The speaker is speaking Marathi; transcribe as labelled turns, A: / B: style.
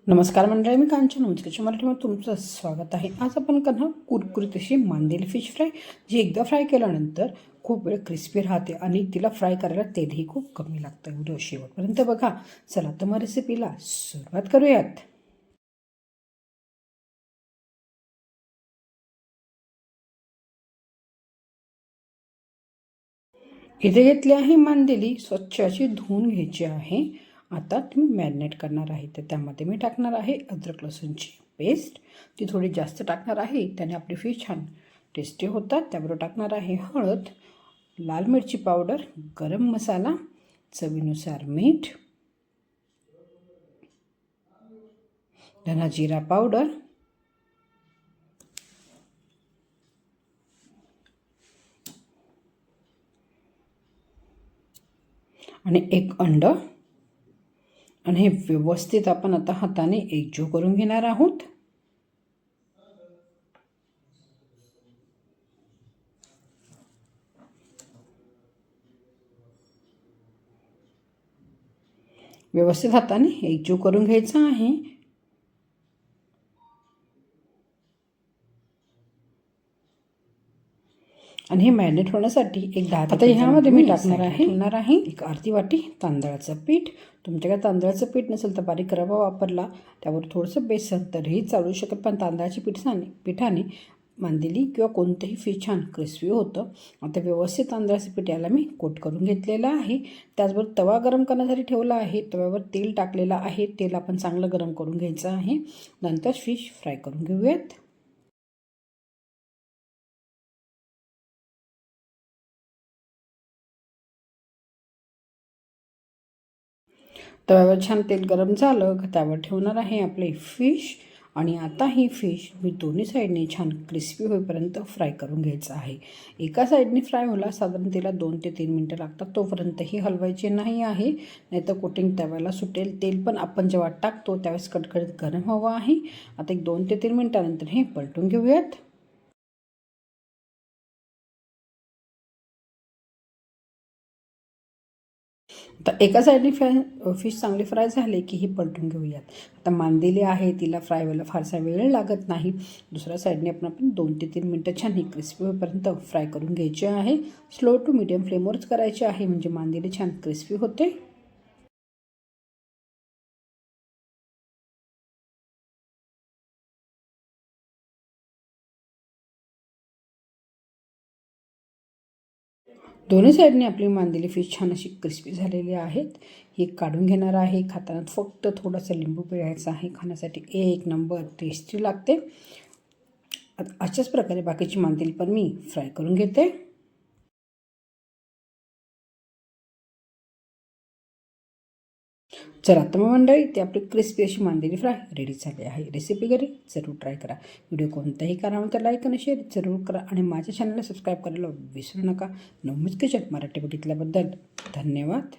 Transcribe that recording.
A: नमस्कार मंडळी, मी कांचन उंचकीच्या मराठीमध्ये तुमचं स्वागत आहे. आज आपण करणार कुरकुरीत अशी मांदेली फिश फ्राय, जी एकदा फ्राय केल्यानंतर खूप वेळ क्रिस्पी राहते आणि तिला फ्राय करायला तेलही खूप कमी लागतं. व्हिडिओ शेवटपर्यंत बघा. चला तर मग रेसिपीला सुरुवात करूयात. इथे घेतली आहे मांदेली, स्वच्छ अशी धुवून घ्यायची आहे. आता तुम्ही मॅरिनेट करणार आहे, तर त्यामध्ये मी टाकणार आहे अद्रक लसूणची पेस्ट. ती थोडी जास्त टाकणार आहे, त्याने आपली फिश छान टेस्टी होतात. त्याबरोबर टाकणार आहे हळद, लाल मिरची पावडर, गरम मसाला, चवीनुसार मीठ, धना जिरा पावडर, आणि एक अंड. आणि हे व्यवस्थित आपण आता हाताने एकजीव करून घेणार आहोत. व्यवस्थित हाताने एकजीव करून घ्यायचा आहे. आणि हे मॅरिनेट होण्यासाठी एक 10 आता ह्यामध्ये मी टाकणार आहे एक अर्धी वाटी तांदळाचं पीठ. तुमच्याकडे तांदळाचं पीठ नसेल तर बारीक रवा वापरला, त्यावर थोडंसं बेसन तरीही चालू शकत, पण तांदळाच्या पिठाने मांदेली किंवा कोणतंही फिश छान क्रिस्पी होतं. आता व्यवस्थित तांदळाचं पीठ याला मी कोट करून घेतलेलं आहे. त्याचबरोबर तवा गरम करण्यासाठी ठेवला आहे. तव्यावर तेल टाकलेलं आहे. तेल आपण चांगलं गरम करून घ्यायचं आहे. नंतर फिश फ्राय करून घेऊयात. तव्यावर छान तेल गरम झालं का त्यावर ठेवणार आहे आपले फिश. आणि आता ही फिश मी दोन्ही साईडने छान क्रिस्पी होईपर्यंत फ्राय करून घ्यायचं आहे. एका साईडने फ्राय व्हायला साधारण तिला 2 ते 3 मिनटं लागतात. तोपर्यंतही हलवायचे नाही आहे, नाहीतर कोटिंग तव्याला सुटेल. तेल पण आपण जेव्हा टाकतो त्यावेळेस कडकडीत गरम हवं आहे. आता एक 2 ते 3 मिनटानंतर हे पलटून घेऊयात. तर एका साईडने फिश चांगली फ्राय झाले की ही पलटून घेऊयात. आता मांदेली आहे, तिला फ्राय व्हायला फारसा वेळ लागत नाही. दुसऱ्या साईडने आपण 2 ते 3 मिनटं छान ही क्रिस्पी होईपर्यंत फ्राय करून घ्यायची आहे. स्लो टू मीडियम फ्लेमवरच करायची आहे, म्हणजे मांदेली छान क्रिस्पी होते. दोन्ही साईडने आपली मांदेली फिश छान अशी क्रिस्पी झालेली आहेत. ही काढून घेणार आहे. खाताना फक्त थोडंसं लिंबू पिळायचं आहे. खाण्यासाठी एक नंबर टेस्टी लागते. अशाच प्रकारे बाकीची मांदेली पण मी फ्राय करून घेते. चला तर मग मंडळी, ती आपली क्रिस्पी अशी मांदेली फ्राय रेडी झाली आहे. रेसिपी घरी जरूर ट्राय करा. व्हिडिओ कोणताही करावं तर लाईक आणि शेअर जरूर करा. आणि माझ्या चॅनलला सबस्क्राईब करायला विसरू नका. नवमीच किचन मराठी बघितल्याबद्दल धन्यवाद.